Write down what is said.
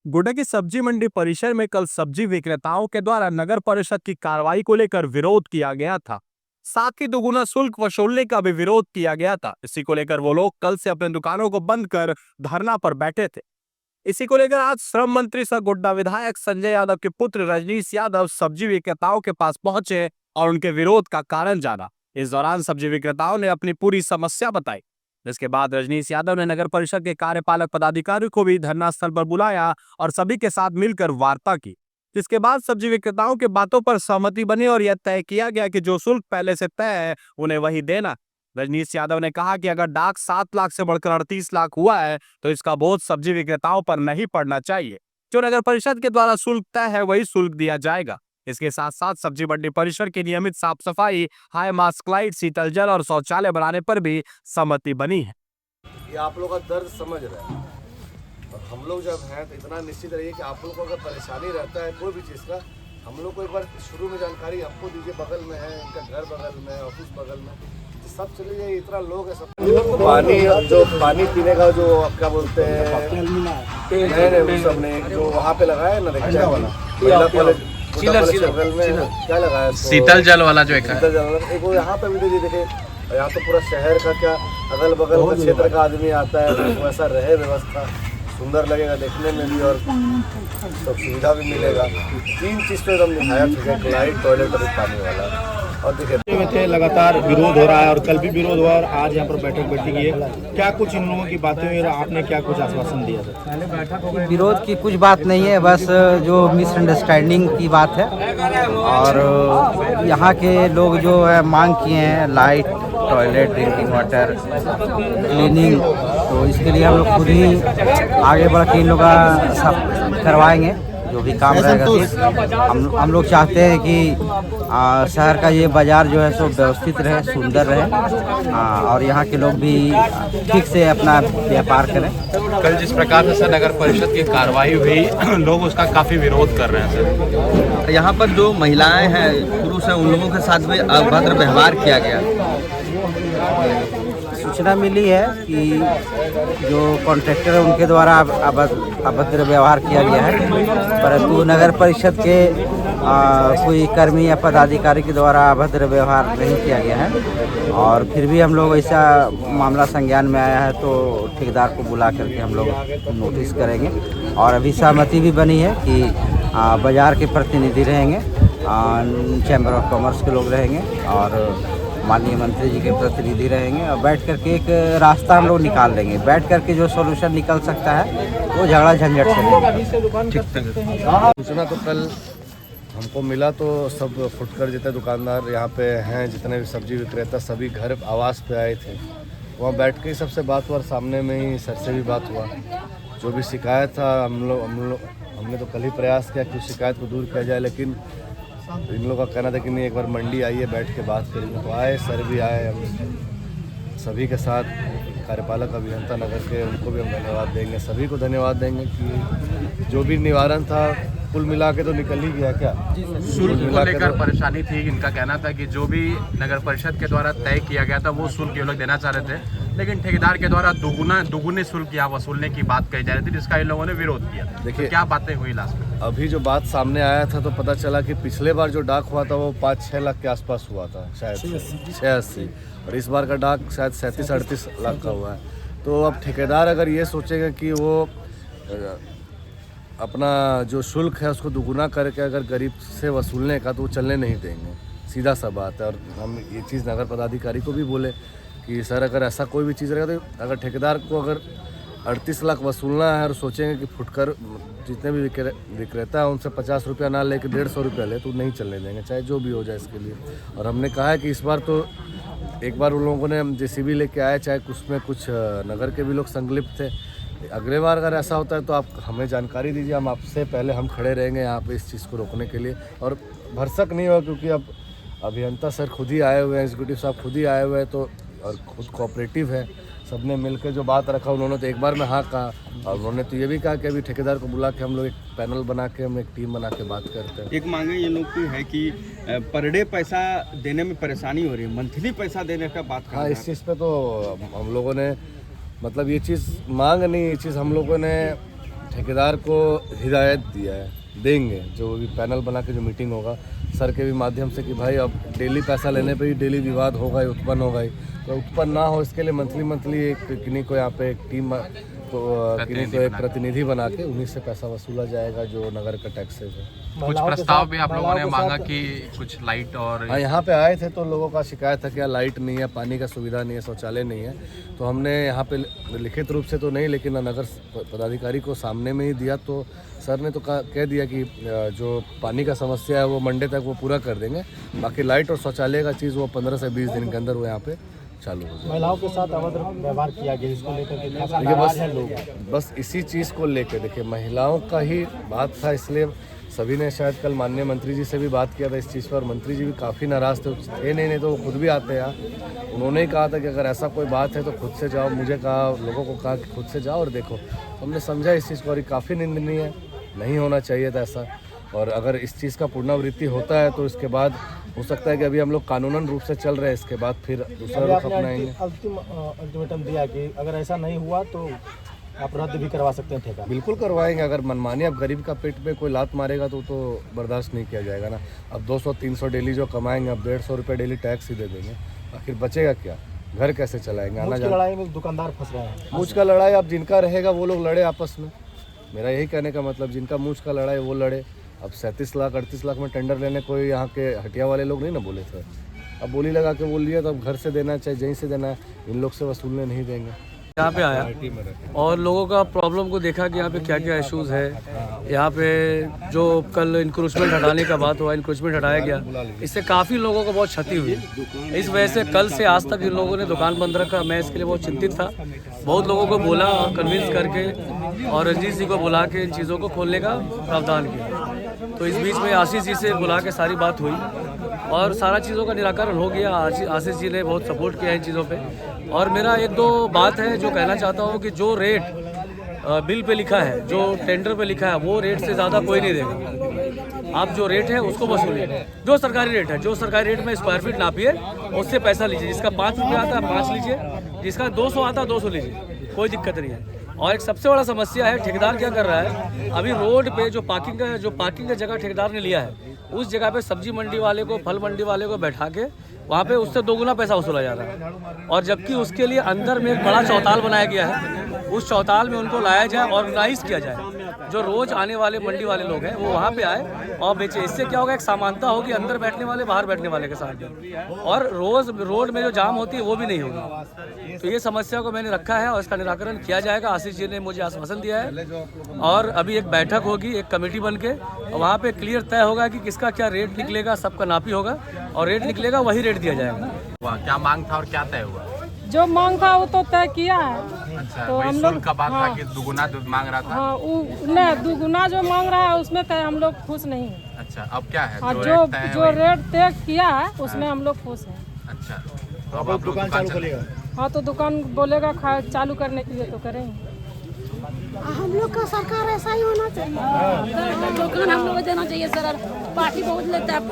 गोड्डा की सब्जी मंडी परिसर में कल सब्जी विक्रेताओं के द्वारा नगर परिषद की कार्रवाई को लेकर विरोध किया गया था। साथ ही दोगुना शुल्क वसूलने का भी विरोध किया गया था। इसी को लेकर वो लोग कल से अपने दुकानों को बंद कर धरना पर बैठे थे। इसी को लेकर आज श्रम मंत्री सह गोड्डा विधायक संजय यादव के पुत्र रजनीश यादव सब्जी विक्रेताओं के पास पहुंचे और उनके विरोध का कारण जाना। इस दौरान सब्जी विक्रेताओं ने अपनी पूरी समस्या बताई, जिसके बाद रजनीश यादव ने नगर परिषद के कार्यपालक पदाधिकारी को भी धरना स्थल पर बुलाया और सभी के साथ मिलकर वार्ता की। जिसके बाद सब्जी विक्रेताओं के बातों पर सहमति बनी और यह तय किया गया कि जो शुल्क पहले से तय है उन्हें वही देना। रजनीश यादव ने कहा कि अगर डाक 7 लाख से बढ़कर 38 लाख हुआ है तो इसका बोझ सब्जी विक्रेताओं पर नहीं पड़ना चाहिए। जो नगर परिषद के द्वारा शुल्क तय है वही शुल्क दिया जाएगा। इसके साथ साथ सब्जी मंडी परिसर की नियमित साफ सफाई, हाई मास्क लाइट, शीतल जल और शौचालय बनाने पर भी सहमति बनी है। ये आप लोग का दर्द समझ रहे हैं और हम लोग जब हैं तो इतना निश्चित रहिए कि आप लोगों को अगर परेशानी रहता है कोई भी चीज़ का, हम लोग को एक बार शुरू में जानकारी हमको दीजिए। बगल में है, इनका घर बगल में, ऑफिस बगल में, तो सब चले जाइए। इतना लोग है, सब पानी, जो पानी पीने का जो क्या बोलते हैं मैंने सब ने जो वहाँ पे लगाया ना, बगल में क्या लगाया, शीतल जल वाला जो एक शीतल जल वाला एक वो यहाँ पे भी दीजिए। देखिए यहाँ तो पूरा शहर का क्या अगल बगल का क्षेत्र का आदमी आता है, तो वैसा रहे व्यवस्था, सुंदर लगेगा देखने में भी और सब सुविधा भी मिलेगा। 3 चीज़ तो एकदम निहायत है, लाइट, टॉयलेट और पानी वाला। और देखिए में थे, लगातार विरोध हो रहा है और कल भी विरोध हुआ और आज यहाँ पर बैठक बैठी गई है। क्या कुछ इन लोगों की बातें हुई और आपने क्या कुछ आश्वासन दिया था? विरोध की कुछ बात नहीं है, बस जो मिसअंडरस्टैंडिंग की बात है। और यहाँ के लोग जो है मांग किए हैं light, toilet, drinking water, cleaning, तो इसके लिए हम लोग खुद ही आगे बढ़ के इन लोग का सब करवाएंगे जो भी काम रहेगा। तो हम लोग चाहते हैं कि शहर का ये बाज़ार जो है सो व्यवस्थित रहे, सुंदर रहे और यहाँ के लोग भी ठीक से अपना व्यापार करें। कल जिस प्रकार से सर नगर परिषद की कार्रवाई हुई, लोग उसका काफ़ी विरोध कर रहे हैं सर। यहाँ पर जो महिलाएं हैं, पुरुष हैं, उन लोगों के साथ भी अभद्र व्यवहार किया गया। सूचना मिली है कि जो कॉन्ट्रैक्टर है उनके द्वारा अभद्र व्यवहार किया गया है, परंतु नगर परिषद के कोई कर्मी या पदाधिकारी के द्वारा अभद्र व्यवहार नहीं किया गया है। और फिर भी हम लोग ऐसा मामला संज्ञान में आया है तो ठेकेदार को बुला करके हम लोग नोटिस करेंगे। और अभी सहमति भी बनी है कि बाज़ार के प्रतिनिधि रहेंगे, चैम्बर ऑफ कॉमर्स के लोग रहेंगे और माननीय मंत्री जी के प्रतिनिधि रहेंगे और बैठ करके एक रास्ता हम लोग निकाल लेंगे। बैठ करके जो सॉल्यूशन निकल सकता है वो झगड़ा झंझट से नहीं। सूचना तो कल हमको मिला तो सब फुटकर जितने दुकानदार यहाँ पे हैं, जितने भी सब्जी विक्रेता, सभी घर आवास पे आए थे। वहाँ बैठ के ही सबसे बात हुआ, सामने में ही सर से भी बात हुआ। जो भी शिकायत था हमने तो कल ही प्रयास किया कि उस शिकायत को दूर किया जाए, लेकिन इन लोगों का कहना था कि नहीं, एक बार मंडी आइए, बैठ के बात करेंगे। तो आए, सर भी आए, हम सभी के साथ कार्यपालक अभियंता नगर के, उनको भी हम धन्यवाद देंगे, सभी को धन्यवाद देंगे कि जो भी निवारण था कुल मिला के तो निकल ही गया। क्या शुल्क को लेकर परेशानी थी, इनका कहना था कि जो भी नगर परिषद के द्वारा तय किया गया था वो शुल्क ये लोग देना चाह रहे थे, लेकिन ठेकेदार के द्वारा दुगुने शुल्क यहाँ वसूलने की बात कही जा रही थी, जिसका इन लोगों ने विरोध किया। देखिए क्या बातें हुई लास्ट में। अभी जो बात सामने आया था तो पता चला कि पिछले बार जो डाक हुआ था वो 5-6 लाख के आसपास हुआ था, शायद 680, और इस बार का डाक शायद 37-38 लाख का हुआ है। तो अब ठेकेदार अगर ये सोचेगा कि वो अपना जो शुल्क है उसको दुगुना करके अगर गरीब से वसूलने का, तो वो चलने नहीं देंगे, सीधा सा बात है। और हम ये चीज़ नगर पदाधिकारी को भी बोले कि सर अगर ऐसा कोई भी चीज़ रहेगा तो अगर ठेकेदार को अगर 38 लाख वसूलना है और सोचेंगे कि फुटकर जितने भी विक्रेता है उनसे 50 रुपया ना लेके 150 रुपया ले, तो नहीं चलने देंगे, चाहे जो भी हो जाए इसके लिए। और हमने कहा है कि इस बार तो एक बार उन लोगों ने JCB लेके आए, चाहे उसमें कुछ नगर के भी लोग संलिप्त थे। अगले बार अगर ऐसा होता है तो आप हमें जानकारी दीजिए, हम आपसे पहले हम खड़े रहेंगे यहाँ पे इस चीज़ को रोकने के लिए। और भरसक नहीं होगा क्योंकि अब अभियंता सर खुद ही आए हुए हैं, एग्जीक्यूटिव साहब खुद ही आए हुए हैं, तो और खुद कोऑपरेटिव है, सबने मिलकर जो बात रखा उन्होंने तो एक बार में हाँ कहा। और उन्होंने तो ये भी कहा कि अभी ठेकेदार को बुला के हम लोग एक पैनल बना के, हम एक टीम बना के बात करते हैं। एक मांगे ये लोग की है कि पर डे पैसा देने में परेशानी हो रही है, मंथली पैसा देने का बात कर। हाँ, इस चीज़ पे तो हम लोगों ने मतलब ये चीज़ मांग नहीं, ये चीज़ हम लोगों ने ठेकेदार को हिदायत दिया है, देंगे जो भी पैनल बना के जो मीटिंग होगा सर के भी माध्यम से कि भाई अब डेली पैसा लेने पे ही डेली विवाद होगा ही, उत्पन्न होगा ही, तो उत्पन्न ना हो इसके लिए मंथली एक किन्हीं को यहाँ पे एक टीम किन्हीं को एक प्रतिनिधि बना के उन्हीं से पैसा वसूला जाएगा जो नगर का टैक्सेज है। कुछ प्रस्ताव भी आप लोगों ने मांगा कि कुछ लाइट और हाँ, यहाँ पे आए थे तो लोगों का शिकायत है कि लाइट नहीं है, पानी का सुविधा नहीं है, शौचालय नहीं है, तो हमने यहाँ पे लिखित रूप से तो नहीं लेकिन नगर पदाधिकारी को सामने में ही दिया, तो सर ने तो कह दिया कि जो पानी का समस्या है वो मंडे तक वो पूरा कर देंगे, बाकी लाइट और शौचालय का चीज़ वो 15 से 20 दिन के अंदर वो यहाँ पे चालू हो जाए। महिलाओं के साथ अभद्र व्यवहार किया गया, इसको लेकर के खासा देखिए नाराज हैं लोग। बस इसी चीज़ को लेकर देखिए महिलाओं का ही बात था, इसलिए सभी ने शायद कल माननीय मंत्री जी से भी बात किया था इस चीज़ पर, और मंत्री जी भी काफ़ी नाराज़ थे नहीं तो वो खुद भी आते हैं, उन्होंने ही कहा था कि अगर ऐसा कोई बात है तो खुद से जाओ, मुझे कहा, लोगों को कहा कि खुद से जाओ और देखो। हमने समझा इस चीज़ को और ये काफ़ी निंदनीय है, नहीं होना चाहिए था ऐसा, और अगर इस चीज़ का पुनरावृत्ति होता है तो इसके बाद हो सकता है कि अभी हम लोग कानूनन रूप से चल रहे हैं, इसके बाद फिर दूसरा रुख अपनाएंगे। अल्टीमेटम दिया कि अगर ऐसा नहीं हुआ तो आप रद्द भी करवा सकते हैं ठेका। बिल्कुल करवाएंगे, अगर मनमानी अब गरीब का पेट में कोई लात मारेगा तो बर्दाश्त नहीं किया जाएगा ना। अब 200-300 डेली जो कमाएंगे, अब 150 रुपये डेली टैक्स ही दे देंगे, आखिर बचेगा क्या, घर कैसे चलाएंगे, आना जाना। लड़ाई में दुकानदार फंस रहे हैं। मूछ का लड़ाई अब जिनका रहेगा वो लोग लड़े आपस में, मेरा यही कहने का मतलब, जिनका मूछ का लड़ाई वो लड़े। अब 37 लाख 38 लाख में टेंडर लेने कोई यहाँ के हटिया वाले लोग नहीं ना बोले थे, अब बोली लगा के बोल लिया, तो अब घर से देना चाहे जहीं से देना है, इन लोग से वसूलने नहीं देंगे। यहाँ पे आया और लोगों का प्रॉब्लम को देखा कि यहाँ पे क्या क्या इश्यूज़ है। यहाँ पे जो कल इंक्रोचमेंट हटाने का बात हुआ, इंक्रोचमेंट हटाया गया, इससे काफ़ी लोगों को बहुत क्षति हुई। इस वजह से कल से आज तक इन लोगों ने दुकान बंद रखा। मैं इसके लिए बहुत चिंतित था, बहुत लोगों को बोला कन्विंस करके, और रंजीत जी को बुला के इन चीज़ों को खोलने का प्रावधान किया। तो इस बीच में आशीष जी से बुला के सारी बात हुई और सारा चीज़ों का निराकरण हो गया। आशीष जी ने बहुत सपोर्ट किया इन चीज़ों पे। और मेरा एक दो बात है जो कहना चाहता हूँ कि जो रेट बिल पे लिखा है, जो टेंडर पे लिखा है, वो रेट से ज़्यादा कोई नहीं देगा। आप जो रेट है उसको वसूलिए, जो सरकारी रेट है, जो सरकारी रेट में स्क्वायर फीट नापिए, उससे पैसा लीजिए। जिसका 5 रुपये आता है 5 लीजिए, जिसका 200 आता है 200 लीजिए, कोई दिक्कत नहीं है। और एक सबसे बड़ा समस्या है, ठेकेदार क्या कर रहा है, अभी रोड पे जो पार्किंग का जगह ठेकेदार ने लिया है, उस जगह पे सब्जी मंडी वाले को, फल मंडी वाले को बैठा के वहाँ पे उससे 2 गुना पैसा वसूला जा रहा है। और जबकि उसके लिए अंदर में एक बड़ा चौताल बनाया गया है, उस चौताल में उनको लाया जाए, ऑर्गेनाइज किया जाए, जो रोज आने वाले मंडी वाले लोग हैं वो वहाँ पे आए और बेचे। इससे क्या होगा, एक समानता होगी अंदर बैठने वाले बाहर बैठने वाले के साथ में, और रोज रोड में जो जाम होती है वो भी नहीं होगी। तो ये समस्या को मैंने रखा है और इसका निराकरण किया जाएगा। आशीष जी ने मुझे आश्वासन दिया है और अभी एक बैठक होगी, एक कमेटी बन के, और वहाँ पे क्लियर तय होगा कि किसका क्या रेट निकलेगा, सबका नापी होगा और रेट निकलेगा वही रेट दिया जाएगा। क्या मांग था और क्या तय हुआ? जो मांग था वो तो तय किया है। अच्छा, तो वही हम लोग शुल्क का बात था कि दुगुना मांग रहा था। हाँ, नहीं, दुगुना जो मांग रहा है उसमें तय हम लोग खुश नहीं हैं। अच्छा, अब क्या है? हाँ, जो रेट तय किया है उसमें हम लोग खुश हैं। अच्छा, तो अब आप लोग दुकान चालू करेगा? हाँ, तो दुकान बोलेगा चालू करने के लिए तो करेंगे। हम लोग का सरकार ऐसा ही होना चाहिए, दुकान हम लोग को देना चाहिए सर। पार्टी बहुत लेता है।